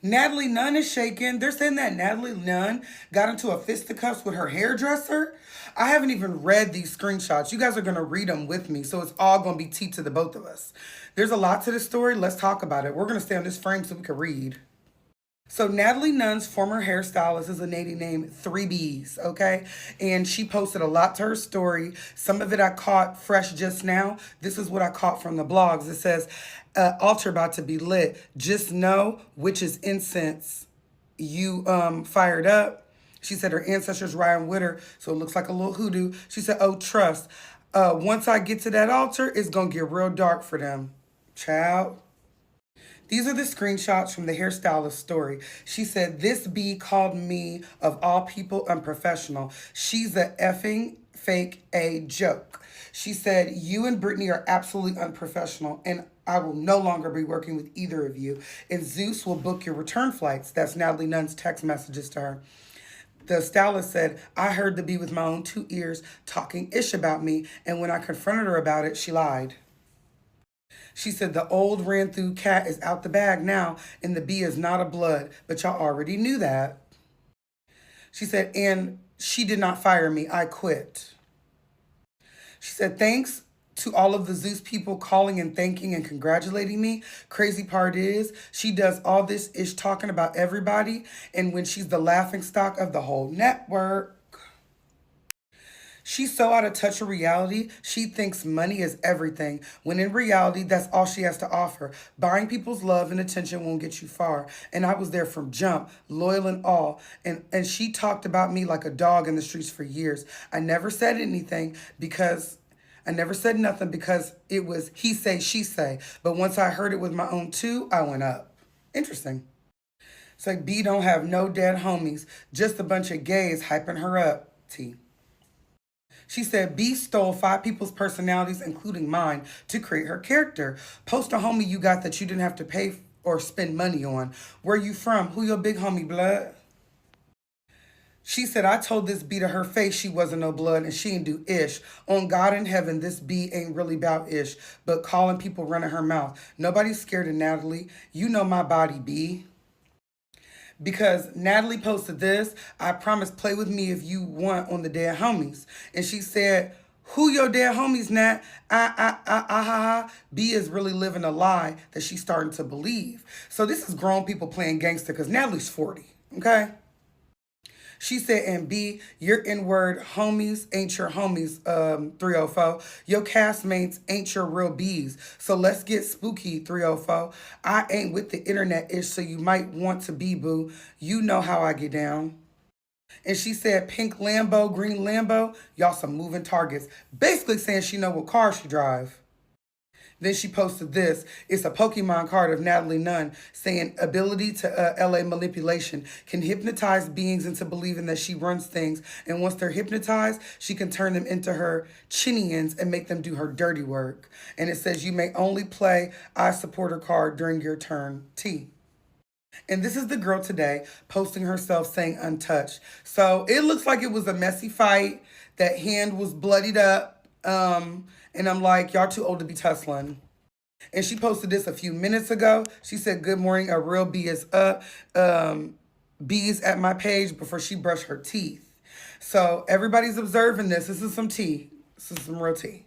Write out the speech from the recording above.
Natalie Nunn is shaking. They're saying that Natalie Nunn got into a fisticuffs with her hairdresser. I haven't even read these screenshots. You guys are going to read them with me, so it's all going to be tea to the both of us. There's a lot to this story. Let's talk about it. We're going to stay on this frame so we can read. So Natalie Nunn's former hairstylist is a lady named 3Bs, okay? And she posted a lot to her story. Some of it I caught fresh just now. This is what I caught from the blogs. It says, altar about to be lit. Just know which is incense you fired up. She said her ancestors riding with her, so it looks like a little hoodoo. She said, oh, trust. Once I get to that altar, it's going to get real dark for them. Child. These are the screenshots from the hairstylist story. She said, this bee called me, of all people, unprofessional. She's a effing fake a joke. She said, you and Brittany are absolutely unprofessional, and I will no longer be working with either of you. And Zeus will book your return flights. That's Natalie Nunn's text messages to her. The stylist said, I heard the bee with my own 2 ears talking ish about me, and when I confronted her about it, she lied. She said the old ran through cat is out the bag now, and the bee is not a blood, but y'all already knew that. She said, and she did not fire me. I quit. She said, thanks to all of the Zeus people calling and thanking and congratulating me. Crazy part is she does all this ish talking about everybody, and when she's the laughing stock of the whole network. She's so out of touch with reality, she thinks money is everything, when in reality, that's all she has to offer. Buying people's love and attention won't get you far. And I was there from jump, loyal and all. And she talked about me like a dog in the streets for years. I never said nothing because it was he say, she say. But once I heard it with my own two, I went up. Interesting. It's like B don't have no dead homies, just a bunch of gays hyping her up. T. She said B stole 5 people's personalities, including mine, to create her character. Post a homie you got that you didn't have to pay or spend money on. Where you from? Who your big homie, blood? She said, I told this B to her face she wasn't no blood and she ain't do ish. On God in heaven, this B ain't really about ish, but calling people running her mouth. Nobody's scared of Natalie. You know my body, B. Because Natalie posted this, I promise play with me if you want on the dead homies. And she said, who your dead homies, Nat? B is really living a lie that she's starting to believe. So this is grown people playing gangster because Natalie's 40, okay? She said, and B, your N-word homies ain't your homies, 304. Your castmates ain't your real Bs. So let's get spooky, 304. I ain't with the internet-ish, so you might want to be, boo. You know how I get down. And she said, pink Lambo, green Lambo, y'all some moving targets. Basically saying she know what car she drive. Then she posted this. It's a Pokemon card of Natalie Nunn saying ability to LA manipulation can hypnotize beings into believing that she runs things. And once they're hypnotized, she can turn them into her chinians and make them do her dirty work. And it says you may only play I supporter card during your turn. T. And this is the girl today posting herself saying untouched. So it looks like it was a messy fight. That hand was bloodied up. And I'm like, y'all too old to be tussling. And she posted this a few minutes ago. She said, good morning, a real B is up. B is at my page before she brushed her teeth. So everybody's observing this. This is some tea. This is some real tea.